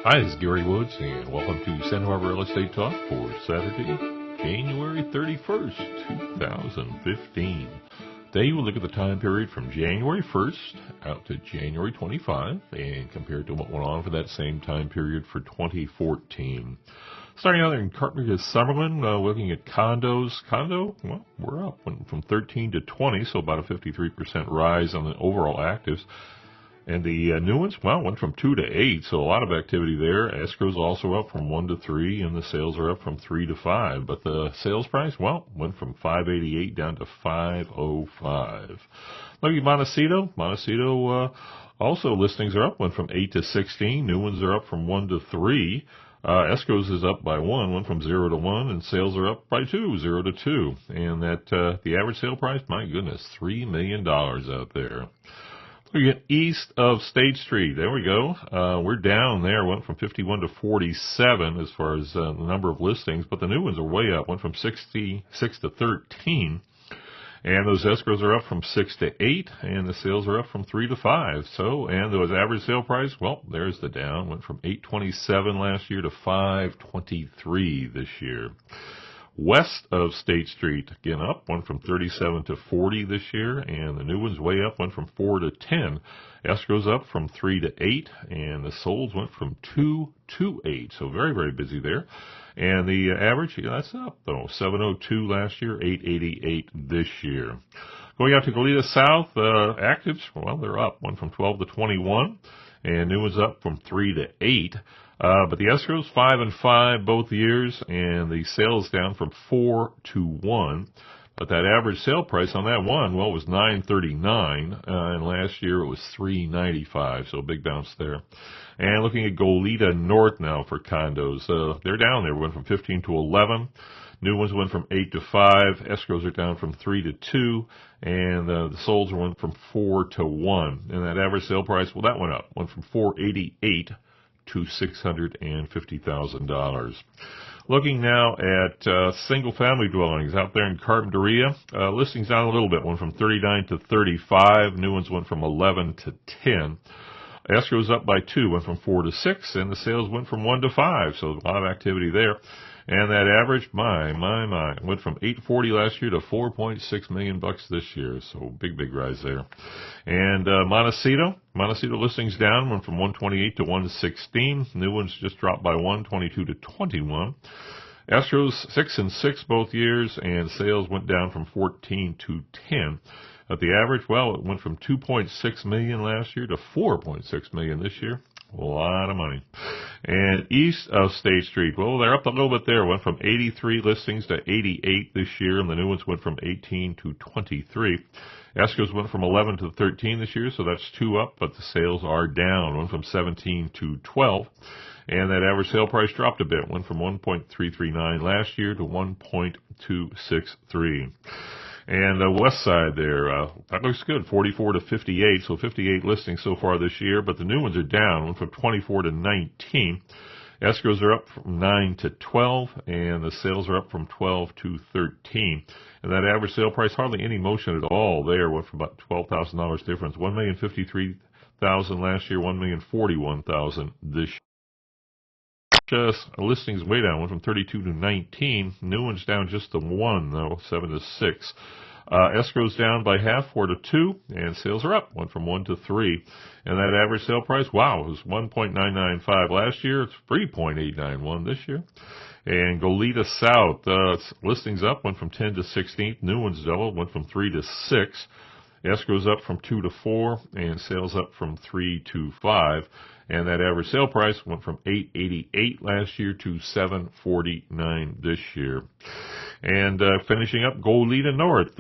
Hi, this is Gary Woods, and welcome to Santa Barbara Real Estate Talk for Saturday, January 31st, 2015. Today we'll look at the time period from January 1st out to January 25 and compare it to what went on for that same time period for 2014. Starting out there in Carpinteria, Summerland, looking at condos. Condo, well, we're up, went from 13 to 20, so about a 53% rise on the overall actives. And the new ones, well, went from 2 to 8, so a lot of activity there. Escrow's also up from 1 to 3, and the sales are up from 3 to 5. But the sales price, well, went from $588 down to $505. Looking at Montecito. Montecito, also listings are up, went from 8 to 16. New ones are up from 1 to 3. Escrows is up by 1, went from 0 to 1, and sales are up by 2, 0 to 2. And that the average sale price, my goodness, $3 million out there. We get east of State Street. There we go. We're down there. Went from 51 to 47 as far as the number of listings, but the new ones are way up. Went from 66 to 13. And those escrows are up from 6 to 8, and the sales are up from 3 to 5. So, and those average sale price, well, there's the down. Went from $827 last year to $523 this year. West of State Street, again up, went from 37 to 40 this year, and the new one's way up, went from 4 to 10. Escrow's up from 3 to 8, and the solds went from 2 to 8, so very, very busy there. And the average, yeah, that's up, though, 702 last year, 888 this year. Going out to Goleta South, actives, well, they're up, went from 12 to 21, and new one's up from 3 to 8. But the escrows 5 and 5 both years, and the sales down from 4 to 1. But that average sale price on that one, well, was $939, and last year it was $395, so a big bounce there. And looking at Goleta North now for condos, they're down there. We went from 15 to 11. New ones went from 8 to 5. Escrows are down from 3 to 2, and the solds went from 4 to 1. And that average sale price, well, that went up, went from $488 to $650,000. Looking now at single-family dwellings out there in Carpinteria, listings down a little bit, went from 39 to 35. New ones went from 11 to 10. Escrows up by 2, went from 4 to 6, and the sales went from 1 to 5, so a lot of activity there. And that average, my, went from $840 last year to $4.6 million this year. So big rise there. And Montecito listings down, went from 128 to 116. New ones just dropped by 1, 22 to 21. Escrows 6 and 6 both years, and sales went down from 14 to 10. At the average, well, it went from $2.6 million last year to $4.6 million this year. A lot of money. And east of State Street, well, they're up a little bit there. Went from 83 listings to 88 this year, and the new ones went from 18 to 23. Escrows went from 11 to 13 this year, so that's 2 up, but the sales are down. Went from 17 to 12. And that average sale price dropped a bit. Went from 1.339 last year to 1.263. And the west side there, that looks good, 44 to 58, so 58 listings so far this year, but the new ones are down, went from 24 to 19. Escrows are up from 9 to 12, and the sales are up from 12 to 13. And that average sale price, hardly any motion at all there, went from about $12,000 difference, $1,053,000 last year, $1,041,000 this year. Listings way down, went from 32 to 19. New ones down just to 1, though, 7 to 6. Escrows down by half, 4 to 2, and sales are up, went from 1 to 3. And that average sale price, wow, it was 1.995 last year. It's 3.891 this year. And Goleta South, listings up, went from 10 to 16. New ones doubled, went from 3 to 6. Escrows up from 2 to 4, and sales up from 3 to 5. And that average sale price went from $888 last year to $749 this year. And finishing up, Goleta North,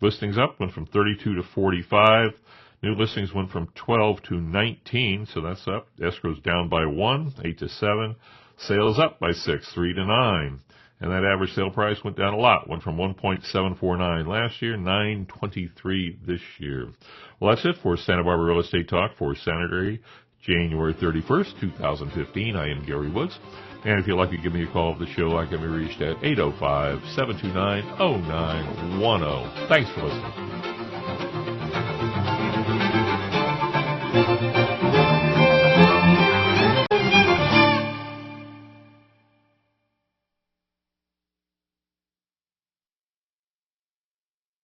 listings up, went from 32 to 45. New listings went from 12 to 19, so that's up. Escrows down by 1, 8 to 7. Sales up by 6, 3 to 9. And that average sale price went down a lot. Went from 1.749 last year, 923 this year. Well, that's it for Santa Barbara Real Estate Talk for Saturday, January 31st, 2015. I am Gary Woods. And if you'd like to give me a call of the show, I can be reached at 805-729-0910. Thanks for listening.